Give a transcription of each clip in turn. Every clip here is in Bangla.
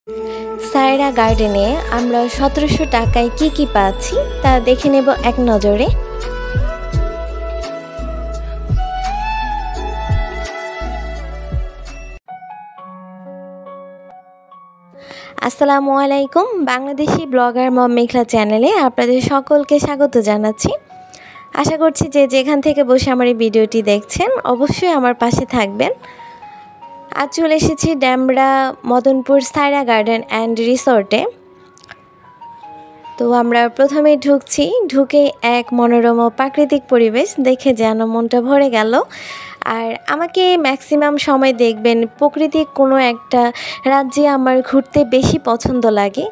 সায়রা গার্ডেনে আমরা ১৭০০ টাকায় কি পাচ্ছি তা দেখে নেব এক নজরে। আসসালামু আলাইকুম, বাংলাদেশি ব্লগার মম মেঘলা চ্যানেলে আপনাদের সকলকে স্বাগত জানাচ্ছি। আশা করছি যে যেখান থেকে বসে আমার এই ভিডিওটি দেখছেন অবশ্যই আমার পাশে থাকবেন। আজ চলে এসেছি ড্যামরা মদনপুর সায়রা গার্ডেন অ্যান্ড রিসোর্টে। তো আমরা প্রথমেই ঢুকে এক মনোরম প্রাকৃতিক পরিবেশ দেখে যেন মনটা ভরে গেল। আর আমাকে ম্যাক্সিমাম সময় দেখবেন প্রকৃতির কোনো একটা রাজ্যে আমার ঘুরতে বেশি পছন্দ লাগে।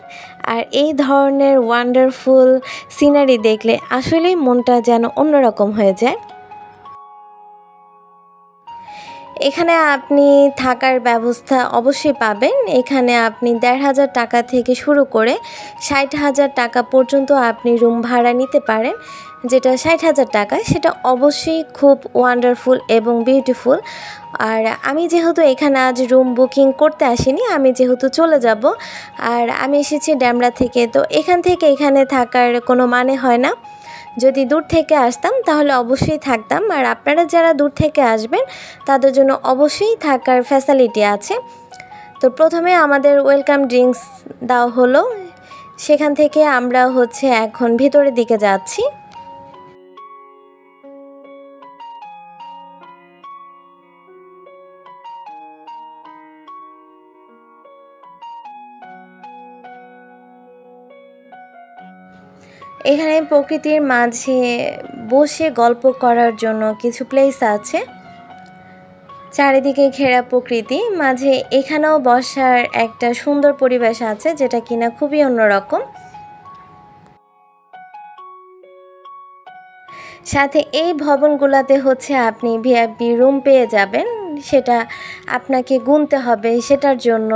আর এই ধরনের ওয়ান্ডারফুল সিনারি দেখলে আসলেই মনটা যেন অন্যরকম হয়ে যায়। এখানে আপনি থাকার ব্যবস্থা অবশ্যই পাবেন। এখানে আপনি ১৫০০ টাকা থেকে শুরু করে ৬০,০০০ টাকা পর্যন্ত আপনি রুম ভাড়া নিতে পারেন। যেটা ৬০,০০০ টাকা সেটা অবশ্যই খুব ওয়ান্ডারফুল এবং বিউটিফুল। আর আমি যেহেতু এখানে আজ রুম বুকিং করতে আসিনি, আমি যেহেতু চলে যাব আর আমি এসেছি ড্যামরা থেকে, তো এখান থেকে এখানে থাকার কোনো মানে হয় না। যদি দূর থেকে আসতাম তাহলে অবশ্যই থাকতাম। আর আপনারা যারা দূর থেকে আসবেন তাদের জন্য অবশ্যই থাকার ফ্যাসিলিটি আছে। তো প্রথমে আমাদের ওয়েলকাম ড্রিঙ্কস দেওয়া হলো, সেখান থেকে আমরা এখন ভিতরের দিকে যাচ্ছি। এখানে প্রকৃতির মাঝে বসে গল্প করার জন্য কিছু প্লেস আছে, চারিদিকে ঘেরা প্রকৃতি, মাঝে এখানেও বসার একটা সুন্দর পরিবেশ আছে যেটা কিনা খুবই অন্যরকম। সাথে এই ভবনগুলোতে আপনি ভিআইপি রুম পেয়ে যাবেন, সেটা আপনাকে গুনতে হবে, সেটার জন্য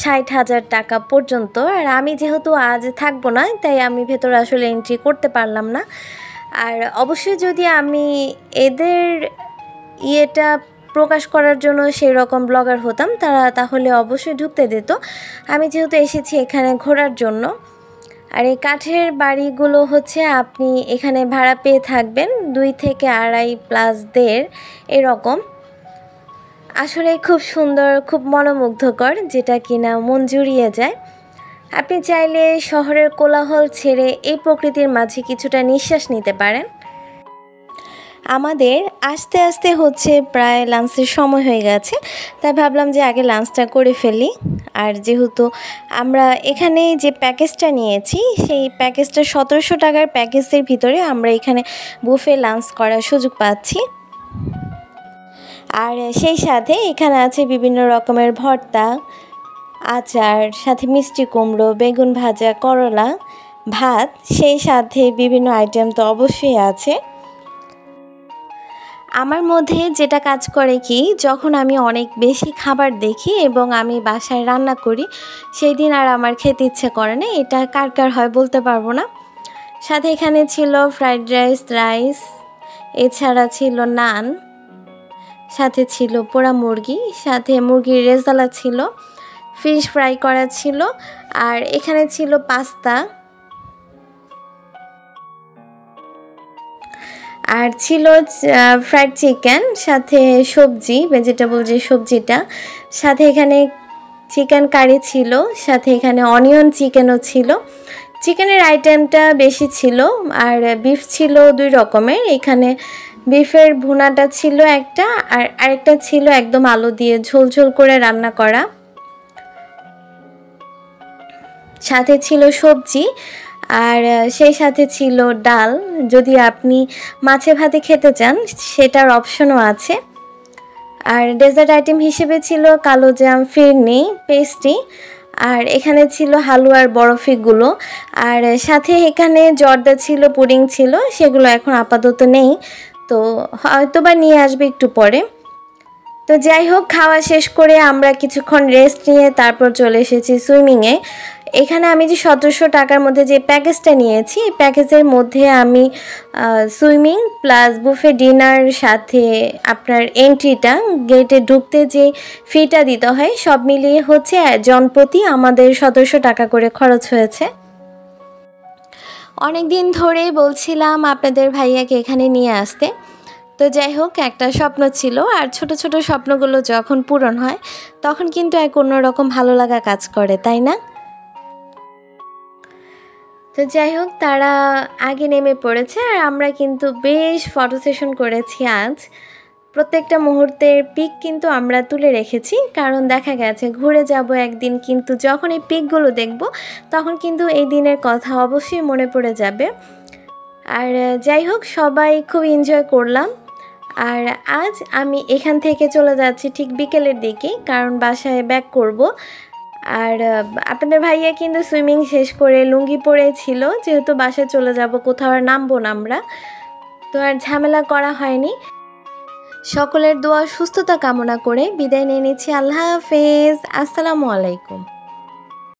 ৬০,০০০ টাকা পর্যন্ত। আর আমি যেহেতু আজ থাকবো না তাই আমি ভেতরে আসলে এন্ট্রি করতে পারলাম না। আর অবশ্যই যদি আমি এদের ইয়েটা প্রকাশ করার জন্য সেই রকম ব্লগার হতাম তাহলে অবশ্যই ঢুকতে দিত। আমি যেহেতু এসেছি এখানে ঘোরার জন্য। আর এই কাঠের বাড়িগুলো আপনি এখানে ভাড়া পেয়ে থাকবেন ২ থেকে ২.৫ প্লাস ১.৫ এরকম। আসলে খুব সুন্দর, খুব মনোমুগ্ধকর, যেটা কিনা মন জুড়িয়ে যায়। আপনি চাইলে শহরের কোলাহল ছেড়ে এই প্রকৃতির মাঝে কিছুটা নিঃশ্বাস নিতে পারেন। আমাদের আস্তে আস্তে প্রায় লাঞ্চের সময় হয়ে গেছে, তাই ভাবলাম যে আগে লাঞ্চটা করে ফেলি। আর যেহেতু আমরা এখানে যে প্যাকেজটা নিয়েছি সেই প্যাকেজটা ১৭০০ টাকার প্যাকেজের ভিতরে আমরা এখানে বুফে লাঞ্চ করার সুযোগ পাচ্ছি। আর সেই সাথে এখানে আছে বিভিন্ন রকমের ভর্তা, আচার, সাথে মিষ্টি কুমড়ো, বেগুন ভাজা, করলা, ভাত, সেই সাথে বিভিন্ন আইটেম তো অবশ্যই আছে। আমার মধ্যে যেটা কাজ করে কি, যখন আমি অনেক বেশি খাবার দেখি এবং আমি বাসায় রান্না করি সেই দিন আর আমার খেতে ইচ্ছে করে না। এটা কার কার হয় বলতে পারবো না। সাথে এখানে ছিল ফ্রাইড রাইস, এছাড়া ছিল নান, সাথে ছিল পোড়া মুরগি, সাথে মুরগির রেজালা ছিল, ফিশ ফ্রাই করা ছিল, আর এখানে ছিল পাস্তা, আর ছিল ফ্রাইড চিকেন, সাথে সবজি, ভেজিটেবল যে সবজিটা, সাথে এখানে চিকেন কারি ছিল, সাথে এখানে অনিয়ন চিকেনও ছিল। চিকেনের আইটেমটা বেশি ছিল, আর বিফ ছিল ২ রকমের। এখানে বিফের ভুনাটা ছিল একটা, আর আরেকটা ছিল একদম আলু দিয়ে ঝোল করে রান্না করা। সাথে ছিল সবজি, আর সেই সাথে ছিল ডাল। যদি আপনি মাছে ভাতে খেতে চান সেটার অপশনও আছে। আর ডেজার্ট আইটেম হিসেবে ছিল কালো জাম, ফিরনি, পেস্ট্রি, আর এখানে ছিল হালুয়ার বরফিগুলো। আর সাথে এখানে জর্দা ছিল, পুডিং ছিল, সেগুলো এখন আপাতত নেই, তো হয়তোবা নিয়ে আসবে একটু পরে। তো যাই হোক, খাওয়া শেষ করে আমরা কিছুক্ষণ রেস্ট নিয়ে তারপর চলে এসেছি সুইমিংয়ে। এখানে আমি যে ১৭০০ টাকার মধ্যে যে প্যাকেজটা নিয়েছি, এই প্যাকেজের মধ্যে আমি সুইমিং প্লাস বুফে ডিনার সাথে আপনার এন্ট্রিটা, গেটে ঢুকতে যে ফিটা দিতে হয়, সব মিলিয়ে হচ্ছে জনপ্রতি আমাদের ১৭০০ টাকা করে খরচ হয়েছে। অনেক দিন ধরেই বলছিলাম আপনাদের ভাইয়াকে এখানে নিয়ে আসতে। তো যাই হোক, একটা স্বপ্ন ছিল, আর ছোট ছোট স্বপ্নগুলো যখন পূরণ হয় তখন কিন্তু এক অন্যরকম ভালো লাগা কাজ করে, তাই না? তো যাই হোক, তারা আগে নেমে পড়েছে আর আমরা কিন্তু বেশ ফটো সেশন করেছি আজ। প্রত্যেকটা মুহূর্তের পিক কিন্তু আমরা তুলে রেখেছি, কারণ দেখা গেছে ঘুরে যাব একদিন, কিন্তু যখন এই পিকগুলো দেখব তখন কিন্তু এই দিনের কথা অবশ্যই মনে পড়ে যাবে। আর যাই হোক, সবাই খুব এনজয় করলাম। আর আজ আমি এখান থেকে চলে যাচ্ছি ঠিক বিকেলের দিকে, কারণ বাসায় ব্যাক করব। আর আপনাদের ভাইয়া কিন্তু সুইমিং শেষ করে লুঙ্গি পরেছিল, যেহেতু বাসায় চলে যাব, কোথাও আর নামবো না আমরা, তো আর ঝামেলা করা হয়নি। সকলের দোয়া সুস্থতা কামনা করে বিদায় নিয়ে নিচ্ছি। আল্লাহ হাফেজ, আসসালামু আলাইকুম।